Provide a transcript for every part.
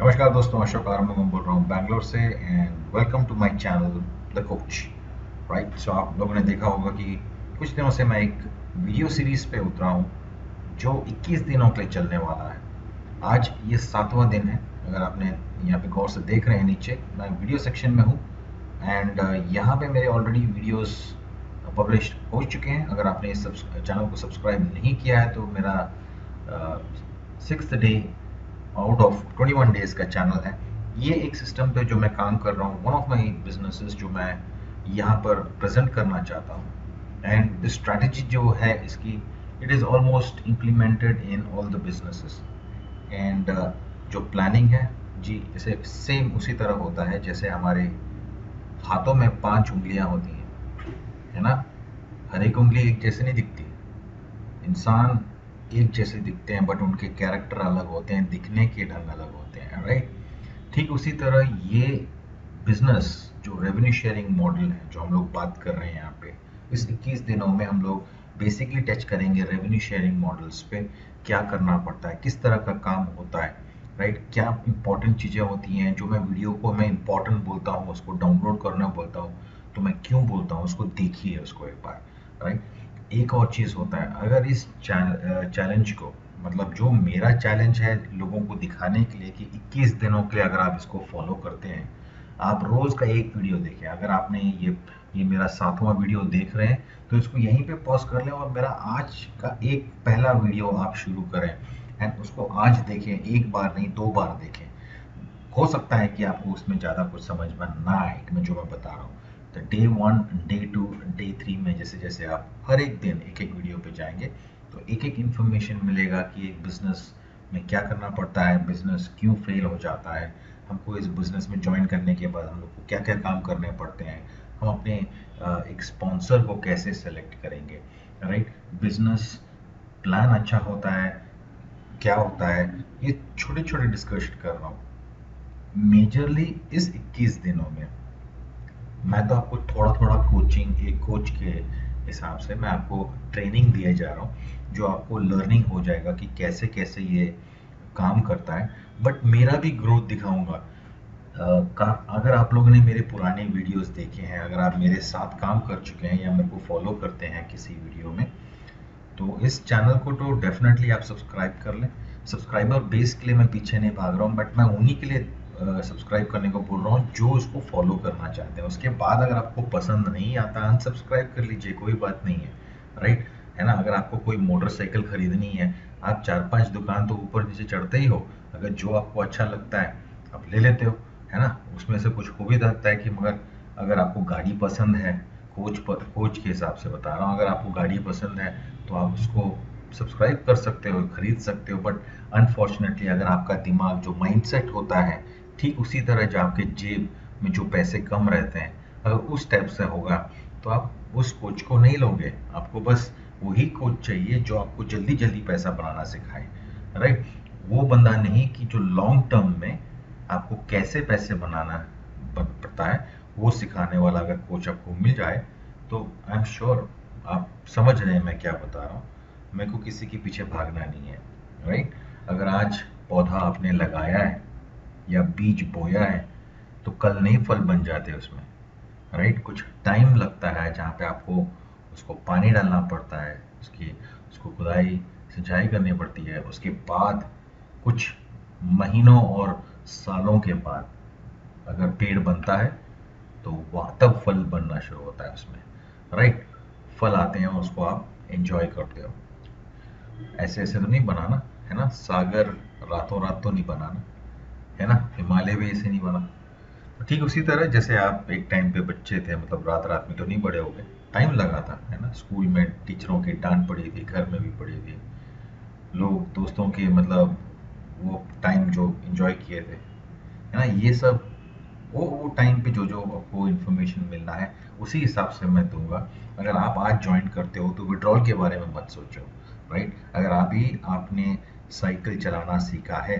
नमस्कार दोस्तों, अशोक आरंभ बोल रहा हूँ बैंगलोर से and welcome to my channel the coach. Right, so आप लोगों ने देखा होगा कि कुछ दिनों से मैं एक वीडियो सीरीज पे उतरा हूँ जो 21 दिनों के लिए चलने वाला है। आज ये 7वां दिन है। अगर आपने यहाँ पे गौर से देख रहे हैं, नीचे मैं वीडियो सेक्शन में हूँ एंड यहाँ पे मेरे ऑलरेडी वीडियोस पब्लिश हो चुके हैं। अगर आपने इस चैनल को सब्सक्राइब नहीं किया है तो मेरा 6th day out of 21 days का चैनल है। ये एक सिस्टम पे जो मैं काम कर रहा हूँ, वन ऑफ माई बिजनेसेस जो मैं यहाँ पर प्रेजेंट करना चाहता हूँ एंड स्ट्रैटेजी जो है इसकी, it is almost implemented in all the businesses and जो प्लानिंग है जी, इसे सेम उसी तरह होता है जैसे हमारे हाथों में 5 उंगलियां होती हैं, है ना। हर एक उंगली एक जैसे नहीं दिखती। इंसान एक जैसे दिखते हैं बट उनके कैरेक्टर अलग होते हैं, दिखने के ढंग अलग होते हैं, राइट। ठीक उसी तरह ये बिजनेस जो रेवेन्यू शेयरिंग मॉडल है जो हम लोग बात कर रहे हैं यहाँ पे, इस 21 दिनों में हम लोग बेसिकली टच करेंगे रेवेन्यू शेयरिंग मॉडल्स पे। क्या करना पड़ता है, किस तरह का काम होता है, राइट। क्या इंपॉर्टेंट चीज़ें होती हैं जो मैं वीडियो को मैं इंपॉर्टेंट बोलता हूँ, उसको डाउनलोड करना बोलता हूँ, तो मैं क्यों बोलता हूँ उसको देखिए उसको एक बार, राइट। एक और चीज़ होता है, अगर इस चैलेंज को, मतलब जो मेरा चैलेंज है लोगों को दिखाने के लिए कि 21 दिनों के लिए अगर आप इसको फॉलो करते हैं, आप रोज का एक वीडियो देखें। अगर आपने ये मेरा 7वां वीडियो देख रहे हैं तो इसको यहीं पे पॉज कर लें और मेरा आज का एक पहला वीडियो आप शुरू करें एंड उसको आज देखें, एक बार नहीं 2 बार देखें। हो सकता है कि आपको उसमें ज़्यादा कुछ समझ में ना आए कि मैं जो मैं बता रहा हूँ। तो डे 1, डे 2, डे 3 में जैसे जैसे आप हर एक दिन एक एक वीडियो पे जाएंगे तो एक एक इन्फॉर्मेशन मिलेगा कि एक बिजनेस में क्या करना पड़ता है, बिजनेस क्यों फेल हो जाता है, हमको इस बिजनेस में ज्वाइन करने के बाद हम लोग को क्या क्या काम करने पड़ते हैं, हम अपने एक स्पॉन्सर को कैसे सेलेक्ट करेंगे, राइट। बिजनेस प्लान अच्छा होता है, क्या होता है, ये छोटे छोटे डिस्कशन कर रहा हूँ मेजरली इस 21 दिनों में। मैं तो आपको थोड़ा थोड़ा कोचिंग, एक कोच के हिसाब से मैं आपको ट्रेनिंग दिए जा रहा हूँ जो आपको लर्निंग हो जाएगा कि कैसे कैसे ये काम करता है। बट मेरा भी ग्रोथ दिखाऊंगा। अगर आप लोगों ने मेरे पुराने वीडियोस देखे हैं, अगर आप मेरे साथ काम कर चुके हैं या मेरे को फॉलो करते हैं किसी वीडियो में, तो इस चैनल को तो डेफिनेटली आप सब्सक्राइब कर लें। सब्सक्राइबर बेस के लिए मैं पीछे नहीं भाग रहा हूँ, बट मैं उन्हीं के लिए सब्सक्राइब करने को बोल रहा हूँ जो उसको फॉलो करना चाहते हैं। उसके बाद अगर आपको पसंद नहीं आता, अनसब्सक्राइब कर लीजिए, कोई बात नहीं है, राइट। है ना। अगर आपको कोई मोटरसाइकिल खरीदनी है, आप 4-5 दुकान तो ऊपर नीचे चढ़ते ही हो, अगर जो आपको अच्छा लगता है आप ले लेते हो, है ना। उसमें से कुछ हो भी सकता है कि, मगर अगर आपको गाड़ी पसंद है, कोच के हिसाब से बता रहा हूँ, अगर आपको गाड़ी पसंद है तो आप उसको सब्सक्राइब कर सकते हो, खरीद सकते हो। बट अनफॉर्चुनेटली अगर आपका दिमाग जो माइंडसेट होता है ठीक उसी तरह जो आपके जेब में जो पैसे कम रहते हैं, अगर उस टाइप से होगा तो आप उस कोच को नहीं लोगे। आपको बस वही कोच चाहिए जो आपको जल्दी जल्दी पैसा बनाना सिखाए, राइट। वो बंदा नहीं कि जो लॉन्ग टर्म में आपको कैसे पैसे बनाना पड़ता है वो सिखाने वाला अगर कोच आपको मिल जाए तो आई एम श्योर आप समझ रहे हैं मैं क्या बता रहा हूँ। मेरे को किसी के पीछे भागना नहीं है, राइट। अगर आज पौधा आपने लगाया है या बीज बोया है तो कल नहीं फल बन जाते उसमें, राइट। कुछ टाइम लगता है जहाँ पे आपको उसको पानी डालना पड़ता है, उसको खुदाई सिंचाई करनी पड़ती है। उसके बाद कुछ महीनों और सालों के बाद अगर पेड़ बनता है तो वह तब फल बनना शुरू होता है उसमें, राइट। फल आते हैं और उसको आप एंजॉय करते हो। ऐसे ऐसे तो नहीं बनाना, है ना। सागर रातों रात तो नहीं बनाना, है ना। हिमालय भी ऐसे नहीं बना। तो ठीक उसी तरह जैसे आप एक टाइम पे बच्चे थे, मतलब रात रात में तो नहीं बड़े हो गए, टाइम लगा था, है ना। स्कूल में टीचरों की डांट पड़ी थी, घर में भी पड़ी थी, लोग दोस्तों के मतलब वो टाइम जो एंजॉय किए थे, है ना। ये सब वो टाइम पे जो जो आपको इन्फॉर्मेशन मिलना है उसी हिसाब से मैं दूंगा। अगर आप आज ज्वाइन करते हो तो विड्रॉल के बारे में मत सोचो, राइट। अगर अभी आपने साइकिल चलाना सीखा है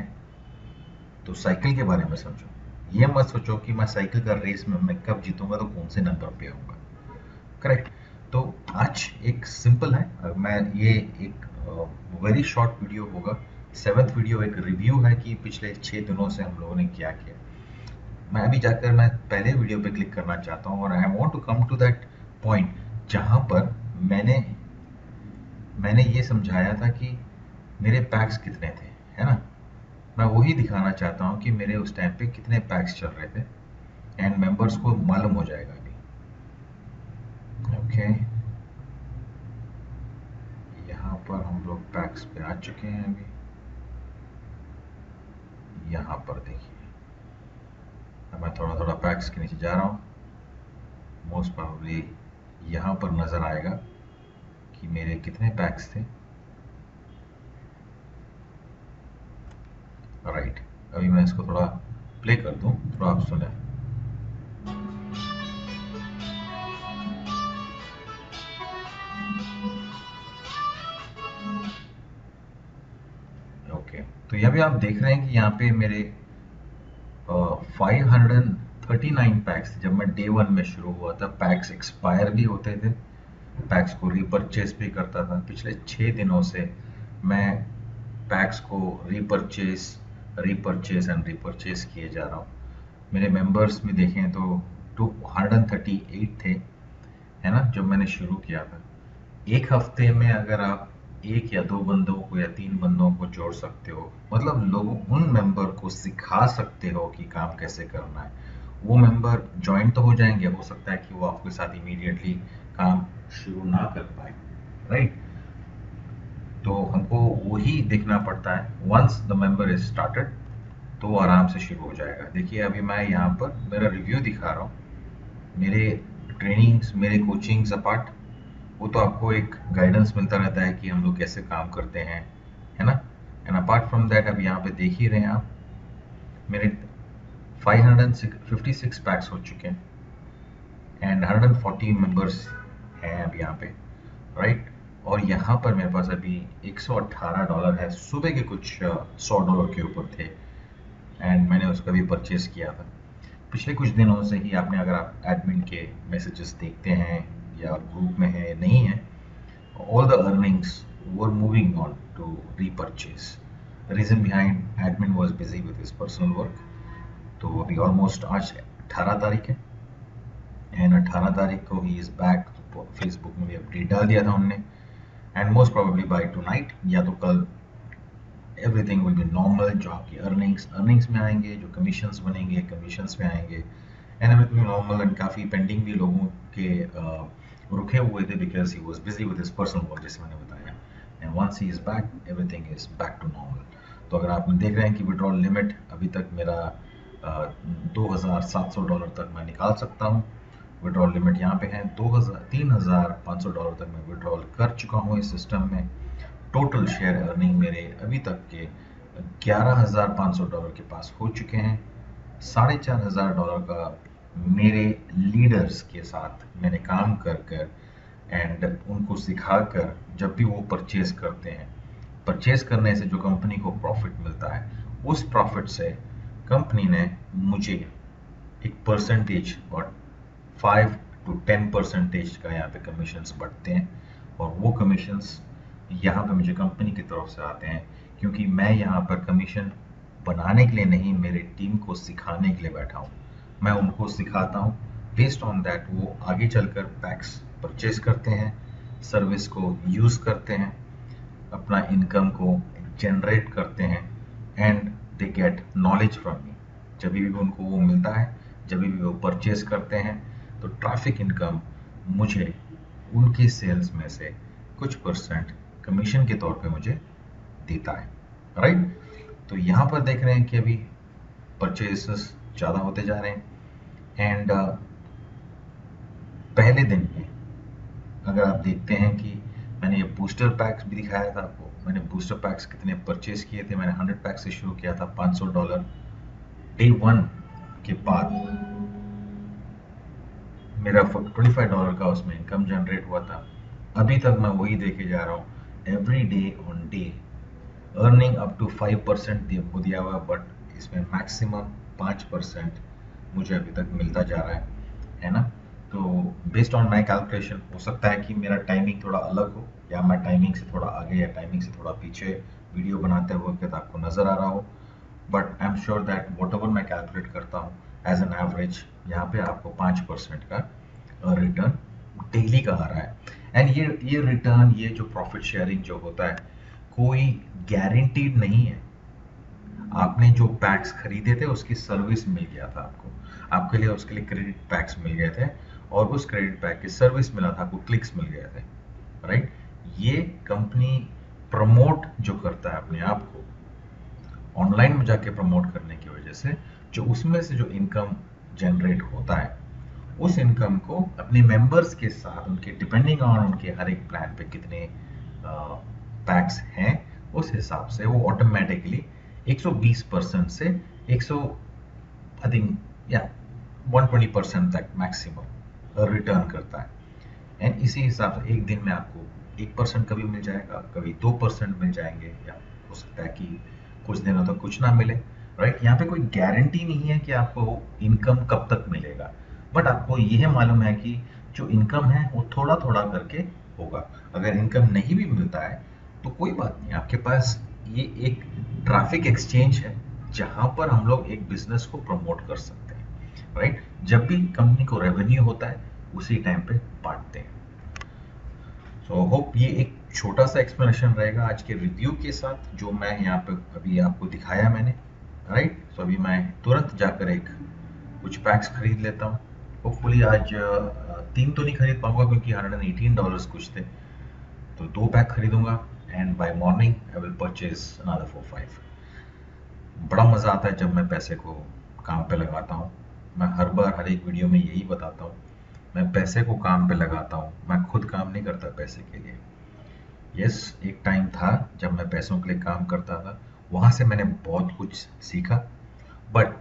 तो साइकिल के बारे में सोचो। ये मत सोचो कि मैं साइकिल का रेस में मैं कब जीतूंगा तो कौन से नंबर पे आऊंगा, करेक्ट। तो आज एक सिंपल है, मैं ये एक वेरी शॉर्ट वीडियो होगा, 7th वीडियो एक रिव्यू है कि पिछले 6 दिनों से हम लोगों ने क्या किया। मैं अभी जाकर मैं पहले वीडियो पे क्लिक करना चाहता हूँ और I want to come to that point जहाँ पर मैंने मैंने ये समझाया था कि मेरे पैक्स कितने थे, है ना। मैं वही दिखाना चाहता हूँ कि मेरे उस टाइम पे कितने पैक्स चल रहे थे एंड मेंबर्स को मालूम हो जाएगा अभी। ओके, यहाँ पर हम लोग पैक्स पे आ चुके हैं अभी। यहाँ पर देखिए, अब मैं थोड़ा थोड़ा पैक्स के नीचे जा रहा हूँ। मोस्ट प्रोबेबली यहाँ पर नज़र आएगा कि मेरे कितने पैक्स थे। राइट, अभी मैं इसको थोड़ा प्ले कर दूँ, थोड़ा आप सुने। ओके, तो यहाँ पे आप देख रहे हैं कि यहाँ पे मेरे 539 पैक्स जब मैं डे 1 में शुरू हुआ था। पैक्स एक्सपायर भी होते थे, पैक्स को रीपरचेस भी करता था। पिछले 6 दिनों से मैं पैक्स को रीपरचेस रीपरचेस एंड रीपरचेस किए जा रहा हूँ। मेरे मेंबर्स में देखें तो 238 थे, है ना, जब मैंने शुरू किया था। एक हफ्ते में अगर आप एक या दो बंदों को या तीन बंदों को जोड़ सकते हो, मतलब लोगों उन मेंबर को सिखा सकते हो कि काम कैसे करना है, वो मेंबर ज्वाइन तो हो जाएंगे। हो सकता है कि वो आपके साथ इमीडिएटली काम शुरू ना कर पाए, राइट। तो हमको वही देखना पड़ता है। Once the member is started तो वो आराम से शुरू हो जाएगा। देखिए अभी मैं यहाँ पर मेरा रिव्यू दिखा रहा हूँ, मेरे ट्रेनिंग्स, मेरे कोचिंग्स अपार्ट, वो तो आपको एक गाइडेंस मिलता रहता है कि हम लोग कैसे काम करते हैं, है ना। एंड अपार्ट फ्रॉम दैट अब यहाँ पे देख ही रहे हैं आप, मेरे 556 पैक्स हो चुके हैं एंड 140 मेंबर्स हैं अब यहाँ पे, राइट। और यहाँ पर मेरे पास अभी $118 है। सुबह के कुछ $100 के ऊपर थे एंड मैंने उसका भी परचेज किया था। पिछले कुछ दिनों से ही आपने, अगर आप एडमिन के मैसेजेस देखते हैं या ग्रुप में है नहीं है, all the earnings were moving on to repurchase. The reason behind admin was busy with his personal work. तो अभी ऑलमोस्ट आज 18 तारीख है एंड 18 तारीख को ही इज बैक। फेसबुक में भी अपडेट डाल दिया था उनने and most probably bye tonight या तो कल एवरीथिंग विल बी नॉर्मल। जो आपकी अर्निंग्स में आएंगे, जो कमीशंस बनेंगे कमीशंस में आएंगे एंड एवरीथिंग नॉर्मल। एंड काफ़ी पेंडिंग भी लोगों के रुके हुए थे because he was busy with his personal work, जैसे मैंने बताया। And once he is back everything is back to normal. तो अगर आप देख रहे हैं कि विड्रॉल लिमिट अभी तक मेरा $2,700 तक मैं निकाल सकता हूँ। विड्रॉल लिमिट यहाँ पे है $3,500 तक मैं विड्रॉल कर चुका हूँ इस सिस्टम में। टोटल शेयर अर्निंग मेरे अभी तक के $11,500 के पास हो चुके हैं। $4,500 का मेरे लीडर्स के साथ मैंने काम कर एंड उनको सिखाकर जब भी वो परचेज करते हैं, परचेज करने से जो कंपनी को प्रॉफिट मिलता है, उस प्रॉफिट से कंपनी ने मुझे एक परसेंटेज और 5 to 10% का यहाँ पे कमीशंस बढ़ते हैं। और वो कमीशंस यहाँ पे मुझे कंपनी की तरफ से आते हैं, क्योंकि मैं यहाँ पर कमीशन बनाने के लिए नहीं, मेरे टीम को सिखाने के लिए बैठा हूँ। मैं उनको सिखाता हूँ, बेस्ड ऑन दैट वो आगे चलकर पैक्स परचेज करते हैं, सर्विस को यूज़ करते हैं, अपना इनकम को जनरेट करते हैं and they get knowledge from me. जब भी उनको वो मिलता है, जब भी वो परचेज करते हैं, तो ट्रैफिक इनकम मुझे उनके सेल्स में से कुछ परसेंट कमीशन के तौर पे मुझे देता है, राइट। तो यहाँ पर देख रहे हैं कि अभी परचेसेस ज़्यादा होते जा रहे हैं एंड पहले दिन में अगर आप देखते हैं कि मैंने ये बूस्टर पैक्स भी दिखाया था आपको। मैंने बूस्टर पैक्स कितने परचेज किए थे। मैंने 100 पैक्स से शुरू किया था, $500 डे 1 के बाद मेरा $25 का उसमें इनकम जनरेट हुआ था। अभी तक मैं वही देखे जा रहा हूँ, every day on day earning up to 5% दिया हुआ, बट इसमें मैक्सिमम 5% मुझे अभी तक मिलता जा रहा है ना। तो बेस्ड ऑन माई कैलकुलेशन हो सकता है कि मेरा टाइमिंग थोड़ा अलग हो, या मैं टाइमिंग से थोड़ा आगे या टाइमिंग से थोड़ा पीछे वीडियो बनाते वक्त आपको नज़र आ रहा हो, but I am sure that what ever मैं कैलकुलेट करता हूँ एज एन एवरेज, यहाँ पे आपको 5% का रिटर्न डेली का आ रहा है। एंड ये रिटर्न, ये जो प्रॉफिट शेयरिंग जो होता है, कोई गारंटीड नहीं है। आपने जो पैक्स खरीदे थे उसकी सर्विस मिल गया था आपको, आपके लिए उसके लिए क्रेडिट पैक्स मिल गए थे, और उस क्रेडिट पैक की सर्विस मिला था आपको, क्लिक्स मिल गए थे, राइट। ये कंपनी प्रमोट जो करता है अपने आप को ऑनलाइन में जाके प्रमोट करने की वजह से, जो उसमें से जो इनकम जनरेट होता है, उस इनकम को अपने मेंबर्स के साथ, उनके डिपेंडिंग ऑन उनके हर एक प्लान पे कितने पैक्स हैं, उस हिसाब से वो ऑटोमेटिकली 120% से 100, आई थिंक, या 120% तक मैक्सिमम रिटर्न करता है। एंड इसी हिसाब से एक दिन में आपको 1% कभी मिल जाएगा, कभी 2% मिल जाएंगे, या हो सकता है कि कुछ दिनों तक कुछ ना मिले, राइट। यहाँ पे कोई गारंटी नहीं है कि आपको इनकम कब तक मिलेगा, बट आपको यह मालूम है कि जो इनकम है वो थोड़ा थोड़ा करके होगा। अगर इनकम नहीं भी मिलता है तो कोई बात नहीं, आपके पास ये एक ट्रैफिक एक्सचेंज है जहां पर हम लोग एक बिजनेस को प्रमोट कर सकते हैं, राइट। जब भी कंपनी को रेवेन्यू होता है उसी टाइम पे बांटते हैं। सो होप ये एक छोटा सा एक्सप्लेनेशन रहेगा आज के रिव्यू के साथ, जो मैं यहाँ पे अभी आपको दिखाया मैंने, राइट। सो अभी मैं तुरंत जाकर एक कुछ पैक्स खरीद लेता हूँ। होपफुली आज 3 तो नहीं खरीद पाऊंगा क्योंकि $118 कुछ थे, तो 2 पैक खरीदूंगा, and by morning I will purchase another 4-5। बड़ा मज़ा आता है जब मैं पैसे को काम पे लगाता हूँ। मैं हर बार हर एक वीडियो में यही बताता हूँ, मैं पैसे को काम पे लगाता हूँ, मैं खुद काम नहीं करता पैसे के लिए। यस, एक टाइम था जब मैं पैसों के लिए काम करता था, वहाँ से मैंने बहुत कुछ सीखा, बट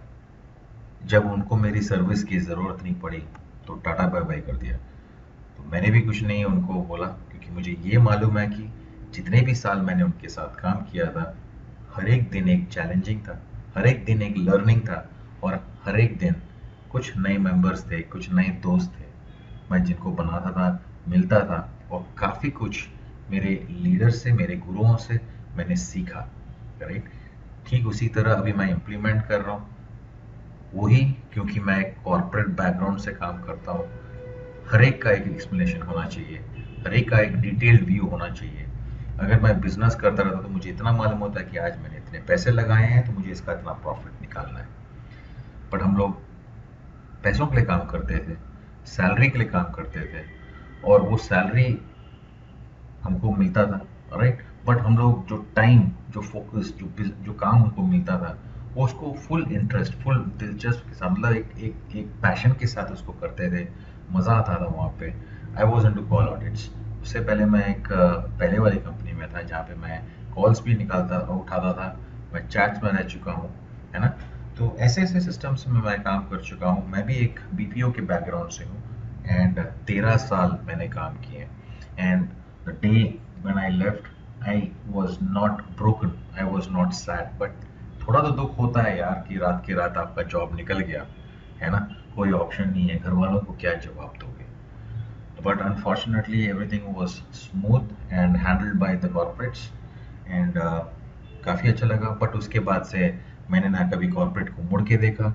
जब उनको मेरी सर्विस की ज़रूरत नहीं पड़ी तो टाटा बाय बाय कर दिया। तो मैंने भी कुछ नहीं उनको बोला, क्योंकि मुझे ये मालूम है कि जितने भी साल मैंने उनके साथ काम किया था, हर एक दिन एक चैलेंजिंग था, हर एक दिन एक लर्निंग था, और हर एक दिन कुछ नए मेंबर्स थे, कुछ नए दोस्त थे मैं जिनको बनाता था, मिलता था, और काफ़ी कुछ मेरे लीडर से, मेरे गुरुओं से मैंने सीखा, राइट। ठीक उसी तरह अभी मैं इम्प्लीमेंट कर रहा हूँ वही, क्योंकि मैं एक कॉर्पोरेट बैकग्राउंड से काम करता हूँ। हर एक का एक एक्सप्लेनेशन होना चाहिए, हर एक का एक डिटेल्ड व्यू होना चाहिए। अगर मैं बिजनेस करता रहता तो मुझे इतना मालूम होता है कि आज मैंने इतने पैसे लगाए हैं तो मुझे इसका इतना प्रॉफिट निकालना है। बट हम लोग पैसों के लिए काम करते थे, सैलरी के लिए काम करते थे, और वो सैलरी हमको मिलता था, राइट। बट हम लोग जो टाइम, जो फोकस, जो काम हमको मिलता था, वो उसको फुल इंटरेस्ट, फुल दिलचस्प के साथ, मतलब एक पैशन के साथ उसको करते थे। मज़ा आता था वहाँ पे। I was into call audits. उससे पहले मैं एक पहले वाली कंपनी में था जहाँ पे मैं कॉल्स भी निकालता उठाता था, मैं चैट्स में रह चुका हूँ, है ना। तो ऐसे ऐसे सिस्टम्स में मैं काम कर चुका हूँ। मैं भी एक बीपीओ के बैकग्राउंड से हूँ, एंड 13 साल मैंने काम किए। And the day when I left, I was not broken, I was not sad, but थोड़ा तो दुख होता है यार कि रात की रात आपका जॉब निकल गया, है ना। कोई ऑप्शन नहीं है, घर वालों को क्या जवाब दोगे। But unfortunately everything was smooth and handled by the corporates, and काफ़ी अच्छा लगा। बट उसके बाद से मैंने ना कभी कॉर्पोरेट को मुड़ के देखा,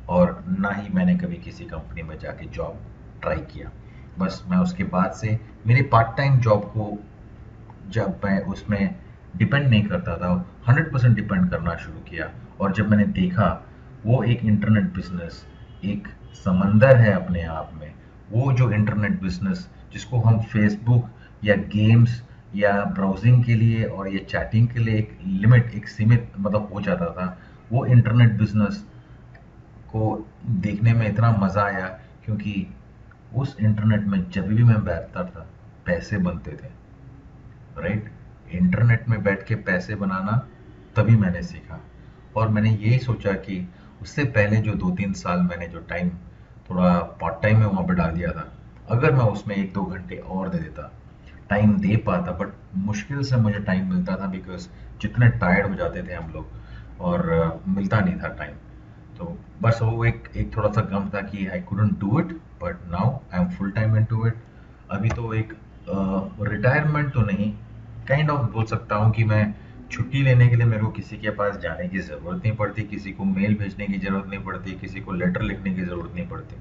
और ना ही मैंने कभी किसी कंपनी में जाके जॉब ट्राई किया। बस मैं उसके बाद से मेरे पार्ट टाइम जॉब को, जब मैं उसमें डिपेंड नहीं करता था, 100% डिपेंड करना शुरू किया, और जब मैंने देखा वो एक इंटरनेट बिजनेस एक समंदर है अपने आप में, वो जो इंटरनेट बिजनेस जिसको हम फेसबुक या गेम्स या ब्राउजिंग के लिए और ये चैटिंग के लिए एक लिमिट, एक सीमित मतलब हो जाता था, वो इंटरनेट बिजनेस को देखने में इतना मज़ा आया, क्योंकि उस इंटरनेट में जब भी मैं बैठता था पैसे बनते थे, राइट। इंटरनेट में बैठ के पैसे बनाना तभी मैंने सीखा, और मैंने यही सोचा कि उससे पहले जो 2-3 साल मैंने जो टाइम थोड़ा पार्ट टाइम में वहाँ पे डाल दिया था, अगर मैं उसमें 1-2 घंटे और दे देता, टाइम दे पाता, बट मुश्किल से मुझे टाइम मिलता था, बिकॉज जितने टायर्ड हो जाते थे हम लोग, और मिलता नहीं था टाइम। तो बस वो एक एक थोड़ा सा गम था कि I couldn't do it, but now I am full time into it. अभी तो एक रिटायरमेंट तो नहीं, काइंड ऑफ बोल सकता हूँ कि मैं छुट्टी लेने के लिए मेरे को किसी के पास जाने की ज़रूरत नहीं पड़ती, किसी को मेल भेजने की ज़रूरत नहीं पड़ती, किसी को लेटर लिखने की ज़रूरत नहीं पड़ती,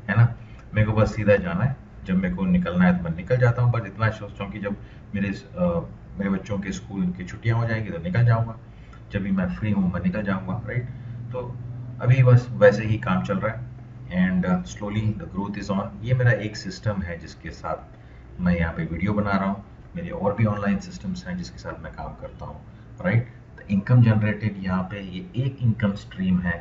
है ना। मेरे को बस सीधा जाना है, जब मेरे को निकलना है तो मैं निकल जाता हूँ। बस इतना सोचता हूँ कि जब मेरे बच्चों के स्कूल की छुट्टियाँ हो जाएंगी तो निकल जाऊँगा, जब भी मैं फ्री हूँ मैं निकल जाऊँगा, राइट। तो अभी बस वैसे ही काम चल रहा है and slowly the growth is on. ये मेरा एक सिस्टम है जिसके साथ मैं यहाँ पे वीडियो बना रहा हूँ। मेरे और भी ऑनलाइन सिस्टम्स हैं जिसके साथ मैं काम करता हूँ, राइट। द इनकम जनरेटेड यहाँ पे ये एक इनकम स्ट्रीम है।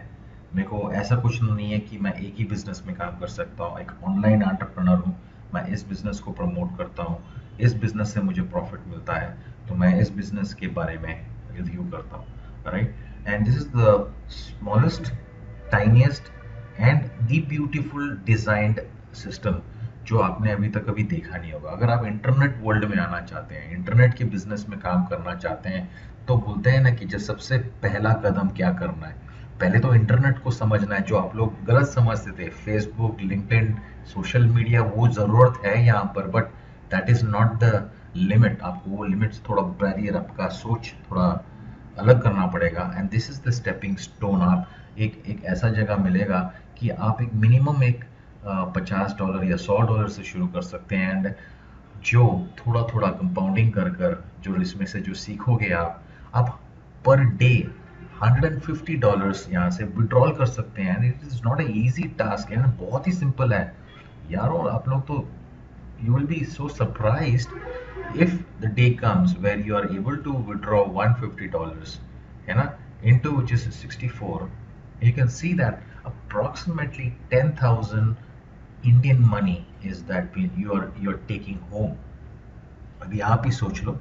मेरे को ऐसा कुछ नहीं है कि मैं एक ही बिजनेस में काम कर सकता हूँ। एक ऑनलाइन एंटरप्रेन्योर हूँ, मैं इस बिजनेस को प्रमोट करता हूँ, इस बिजनेस से मुझे प्रॉफिट मिलता है तो मैं इस बिजनेस के बारे में रिव्यू करता हूँ, right. And this is the smallest, tiniest and the beautiful designed system जो आपने अभी तक कभी देखा नहीं होगा। अगर आप इंटरनेट वर्ल्ड में आना चाहते हैं, इंटरनेट के बिजनेस में काम करना चाहते हैं, तो बोलते हैं ना कि जो सबसे पहला कदम क्या करना है, पहले तो इंटरनेट को समझना है। जो आप लोग गलत समझते थे, फेसबुक, लिंक्डइन, सोशल मीडिया, वो जरूरत है यहाँ पर, but that is not the limit. आपको वो लिमिट्स, थोड़ा बैरियर, आपका सोच थोड़ा अलग करना पड़ेगा and this is the stepping stone. आप एक ऐसा जगह मिलेगा कि आप एक मिनिमम एक $50 या $100 से शुरू कर सकते हैं एंड जो थोड़ा थोड़ा कंपाउंडिंग कर कर जो इसमें से जो सीखोगे आप पर डे $150 यहाँ से विड्रॉल कर सकते हैं। It is not a easy task है, बहुत ही सिंपल है यारो। आप लोग तो you will be so surprised if the day comes where you are able to withdraw $150, है ना, into which is 64. You can see that approximately 10,000 Indian money is that you are taking home. अभी आप ही सोच लो,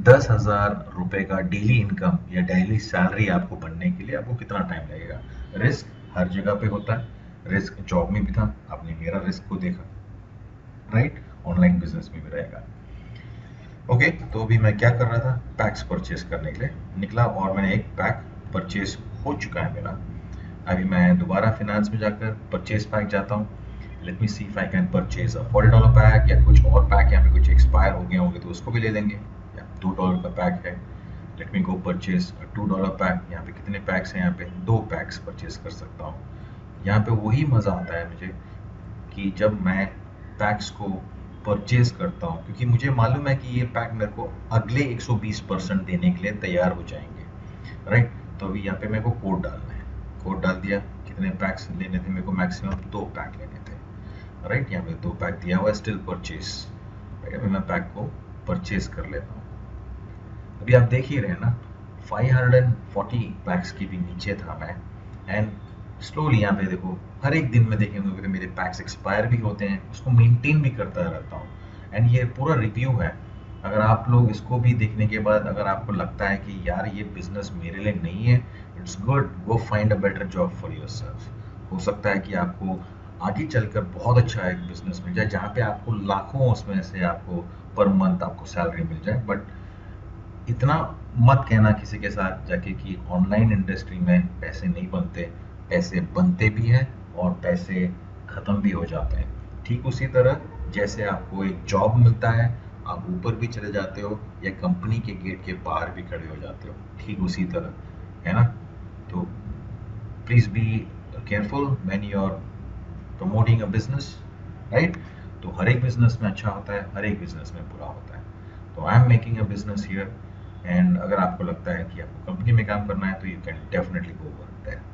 10,000 रुपए का daily income या daily salary आपको बनने के लिए आपको कितना टाइम लगेगा। रिस्क हर जगह पे होता है, रिस्क जॉब में भी था, आपने मेरा रिस्क को देखा, राइट। ऑनलाइन बिजनेस में भी रहेगा। ओके, तो अभी मैं क्या कर रहा था, पैक्स परचेस करने के लिए निकला और मैंने एक पैक परचेस हो चुका है मेरा। अभी मैं दोबारा फिनेंस में जाकर परचेस पैक जाता हूँ। Let me see if I can purchase a $40 pack या कुछ और पैक, यहाँ पे कुछ एक्सपायर हो गए होंगे तो उसको भी ले लेंगे, या $2 का पैक है। लेट मी गो परचेज $2 पैक। यहाँ पे कितने पैक्स हैं, यहाँ पे 2 पैक्स परचेज कर सकता हूँ। यहाँ पे वही मज़ा आता है मुझे कि जब मैं पैक्स को परचेज करता हूँ, क्योंकि मुझे मालूम है कि ये पैक मेरे को अगले 120% देने के लिए तैयार हो जाएंगे, राइट। तो अभी यहाँ पे मेरे को कोड डालना है, कोड डाल दिया। कितने पैक्स लेने थे मेरे को, मैक्सिमम 2 पैक लेने थे, राइट। यहाँ पे 2 पैक दिया हुआ है, स्टिल परचेज। अभी मैं पैक को परचेज कर लेता हूँ। अभी आप देख ही रहे हैं ना, 540 पैक्स की भी नीचे था मैं एंड स्लोली यहाँ पे देखो, हर एक दिन में देखेंगे कि मेरे पैक्स एक्सपायर भी होते हैं, उसको मेंटेन भी करता रहता हूँ एंड ये पूरा रिव्यू है। अगर आप लोग इसको भी देखने के बाद अगर आपको लगता है कि यार ये बिजनेस मेरे लिए नहीं है, it's good, go find a better job for yourself. हो सकता है कि आपको आगे चलकर बहुत अच्छा एक बिजनेस मिल जाए जहाँ पे आपको लाखों उसमें से आपको पर मंथ आपको सैलरी मिल जाए, बट इतना मत कहना किसी के साथ जाके कि ऑनलाइन इंडस्ट्री में पैसे नहीं बनते। पैसे बनते भी हैं और पैसे खत्म भी हो जाते हैं। ठीक उसी तरह जैसे आपको एक जॉब मिलता है, आप ऊपर भी चले जाते हो या कंपनी के गेट के बाहर भी खड़े हो जाते हो, ठीक उसी तरह, है ना। तो please be careful when you are promoting a business, right. तो हर एक बिजनेस में अच्छा होता है, हर एक बिजनेस में बुरा होता है। तो I am making a business here and अगर आपको लगता है कि आपको कंपनी में काम करना है तो you can definitely go work there.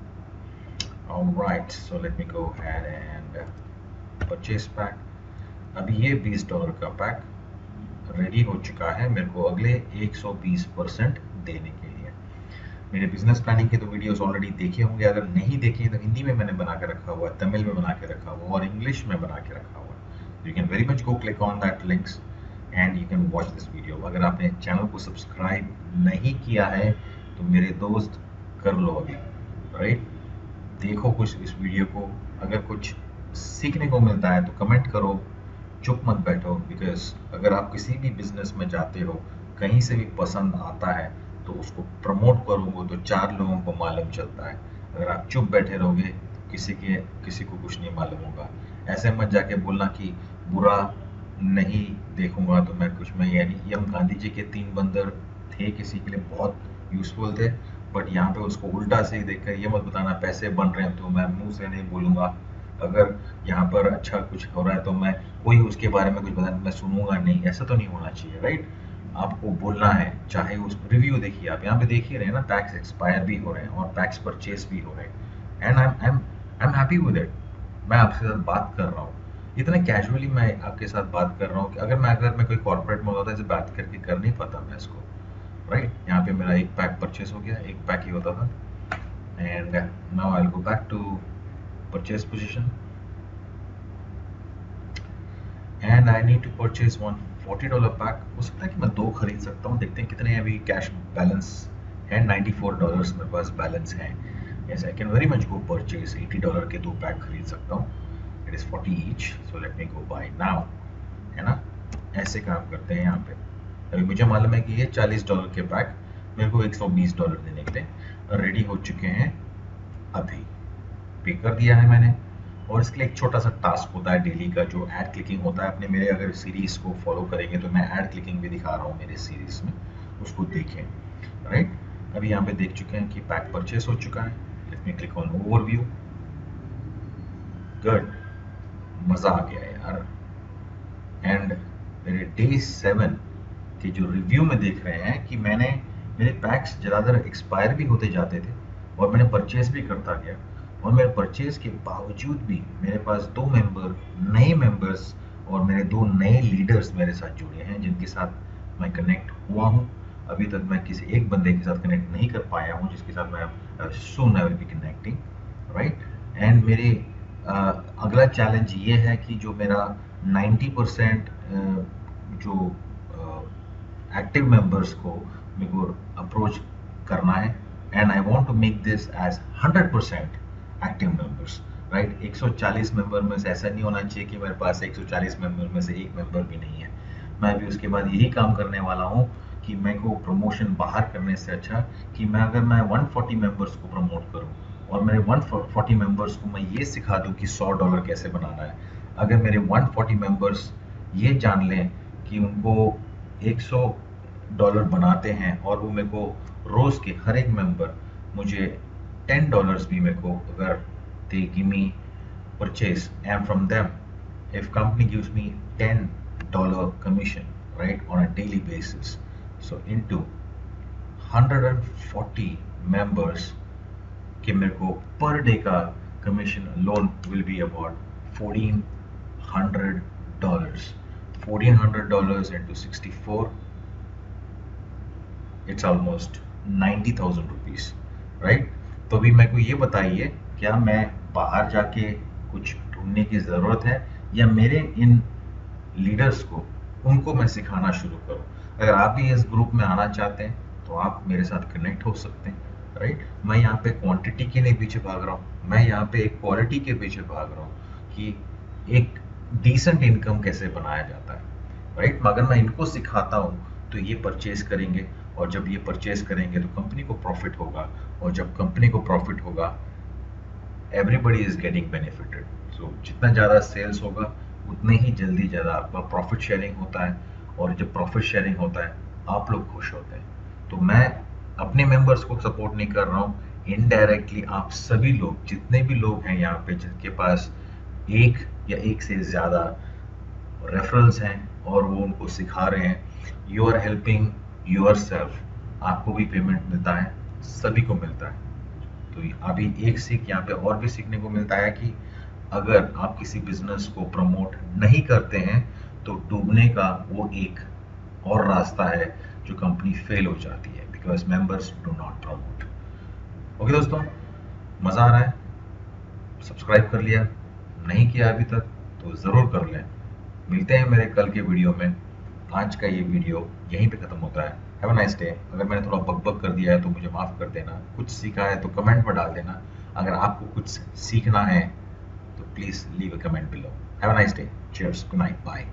Alright, so let me go ahead and purchase pack. अभी ये $20 का पैक रेडी हो चुका है मेरे को अगले 120% देने के लिए। मेरे बिजनेस प्लानिंग के तो वीडियोस ऑलरेडी देखे होंगे, अगर नहीं देखे तो हिंदी में मैंने बना के रखा हुआ है, तमिल में बना के रखा हुआ और इंग्लिश में बना के रखा हुआ है। You can very much go click on that links and you can watch this video. अगर आपने चैनल को सब्सक्राइब नहीं किया है तो मेरे दोस्त कर लो अभी, राइट। देखो कुछ इस वीडियो को, अगर कुछ सीखने को मिलता है तो कमेंट करो, चुप मत बैठो। बिकॉज अगर आप किसी भी बिजनेस में जाते हो, कहीं से भी पसंद आता है तो उसको प्रमोट करोगे तो 4 लोगों को मालूम चलता है। अगर आप चुप बैठे रहोगे तो किसी को कुछ नहीं मालूम होगा। ऐसे मत जाके बोलना कि बुरा नहीं देखूंगा तो मैं कुछ में, यानी यम गांधी जी के 3 बंदर थे किसी के लिए बहुत यूज़फुल थे, बट यहाँ पे उसको उल्टा से ही देखकर ये मत बताना पैसे बन रहे हैं तो मैं मुंह से नहीं बोलूँगा। अगर यहाँ पर अच्छा कुछ हो रहा है तो मैं कोई उसके बारे में कुछ बता मैं सुनूंगा नहीं, ऐसा तो नहीं होना चाहिए, राइट? आपको बोलना है, चाहे उस रिव्यू देखिए, आप यहाँ पे देख ही रहे हैं ना, पैक्स एक्सपायर भी हो रहे हैं और पैक्स परचेस भी हो रहे हैं, and I am happy with it. मैं आपके साथ बात कर रहा हूँ, इतने कैजुअली मैं आपके साथ बात कर रहा हूँ कि अगर मैं कोई कॉर्पोरेट में होता तो ऐसे बात करके कर नहीं पाता मैं इसको, राइट? यहाँ पे मेरा एक पैक परचेस हो गया, एक पैक ही होता था, and now I will go back to purchase position and I need to purchase one $40 pack. हो सकता है कि मैं दो खरीद सकता हूँ, देखते हैं कितने अभी कैश बैलेंस है। $94 मेरे पास बैलेंस है। Yes, I can very much go purchase $80 के दो पैक खरीद सकता हूँ। It is 40 each, so let me go buy now, है ना? ऐसे काम करते हैं यहाँ पे। अभी मुझे मालूम है कि ये $40 के पैक मेरे को $120 देने के लिए रेडी हो चुके हैं। अभी पे कर दिया है मैंने, और इसके लिए एक छोटा सा टास्क होता है डेली का, जो एड क्लिकिंग होता है। अपने मेरे अगर सीरीज को फॉलो करेंगे तो मैं एड क्लिकिंग भी दिखा रहा हूँ मेरे सीरीज में, उसको देखें, राइट? अभी यहाँ पे देख चुके हैं कि पैक परचेस हो चुका है। Let me click on overview. Good, मजा आ गया यार। एंड मेरे डे 7 के जो रिव्यू में देख रहे हैं कि मेरे पैक्स ज़्यादातर एक्सपायर भी होते जाते थे और मैंने परचेज भी करता गया, और मेरे परचेज के बावजूद भी मेरे पास नए मेंबर्स और मेरे 2 नए लीडर्स मेरे साथ जुड़े हैं, जिनके साथ मैं कनेक्ट हुआ हूँ। अभी तक मैं किसी एक बंदे के साथ कनेक्ट नहीं कर पाया हूँ, जिसके साथ मैं soon I will be connecting, right? And मेरे अगला चैलेंज ये है कि जो मेरा 90% जो एक्टिव मेंबर्स को मेरे को अप्रोच करना है, and I want to make this as 100% active members, right? 140 member में से ऐसा नहीं होना चाहिए कि मेरे पास 140 मेंबर में से एक मेंबर भी नहीं है। मैं भी उसके बाद यही काम करने वाला हूँ कि मैं को प्रमोशन बाहर करने से अच्छा कि अगर मैं 140 मेंबर्स को प्रमोट करूँ और मेरे 140 मेंबर्स को मैं ये सिखा दूँ कि $100 कैसे बनाना है। अगर मेरे 140 मेंबर्स ये जान लें कि उनको $100 बनाते हैं, और वो मेरे को रोज़ के हर एक मेंबर मुझे $10 भी मेरे को अगर they give me purchase, and from them if company gives me $10 commission, right, on a daily basis, so into 140 members के मेरे को पर डे का commission loan will be about $1,400। $1,400 into 64, it's almost 90,000 rupees, right? तो अभी मेरे को ये बताइए, क्या मैं बाहर जाके कुछ ढूंढने की ज़रूरत है, या मेरे इन लीडर्स को उनको मैं सिखाना शुरू करूं? अगर आप भी इस ग्रुप में आना चाहते हैं तो आप मेरे साथ कनेक्ट हो सकते हैं, राइट? मैं यहाँ पे क्वांटिटी के लिए पीछे भाग रहा हूँ, मैं यहाँ पे एक क्वालिटी के पीछे भाग रहा हूँ कि एक डिसेंट इनकम कैसे बनाया जाता है, राइट? मगर मैं इनको सिखाता हूँ तो ये परचेज करेंगे, और जब ये परचेज करेंगे तो कंपनी को प्रॉफिट होगा, और जब कंपनी को प्रॉफिट होगा एवरीबडी इज गेटिंग बेनिफिटेड। सो जितना ज़्यादा सेल्स होगा उतने ही जल्दी ज़्यादा आपका प्रॉफिट शेयरिंग होता है, और जब प्रॉफिट शेयरिंग होता है आप लोग खुश होते हैं। तो मैं अपने मेंबर्स को सपोर्ट नहीं कर रहा हूँ, इनडायरेक्टली आप सभी लोग, जितने भी लोग हैं यहाँ पे जिनके पास एक या एक से ज़्यादा रेफरल्स हैं और वो उनको सिखा रहे हैं, you are helping yourself. आपको भी पेमेंट मिलता है, सभी को मिलता है। तो अभी एक सीख यहाँ पे और भी सीखने को मिलता है कि अगर आप किसी बिजनेस को प्रमोट नहीं करते हैं तो डूबने का वो एक और रास्ता है, जो कंपनी फेल हो जाती है, because members do not promote. Okay दोस्तों, मज़ा आ रहा है? सब्सक्राइब कर लिया? नहीं किया अभी तक तो ज़रूर कर लें। मिलते हैं मेरे कल के वीडियो में। आज का ये वीडियो यहीं पे ख़त्म होता है। Have a nice day. अगर मैंने थोड़ा बकबक कर दिया है तो मुझे माफ़ कर देना। कुछ सीखा है तो कमेंट में डाल देना। अगर आपको कुछ सीखना है तो please leave a comment below. Have a nice day. Cheers, good night, bye.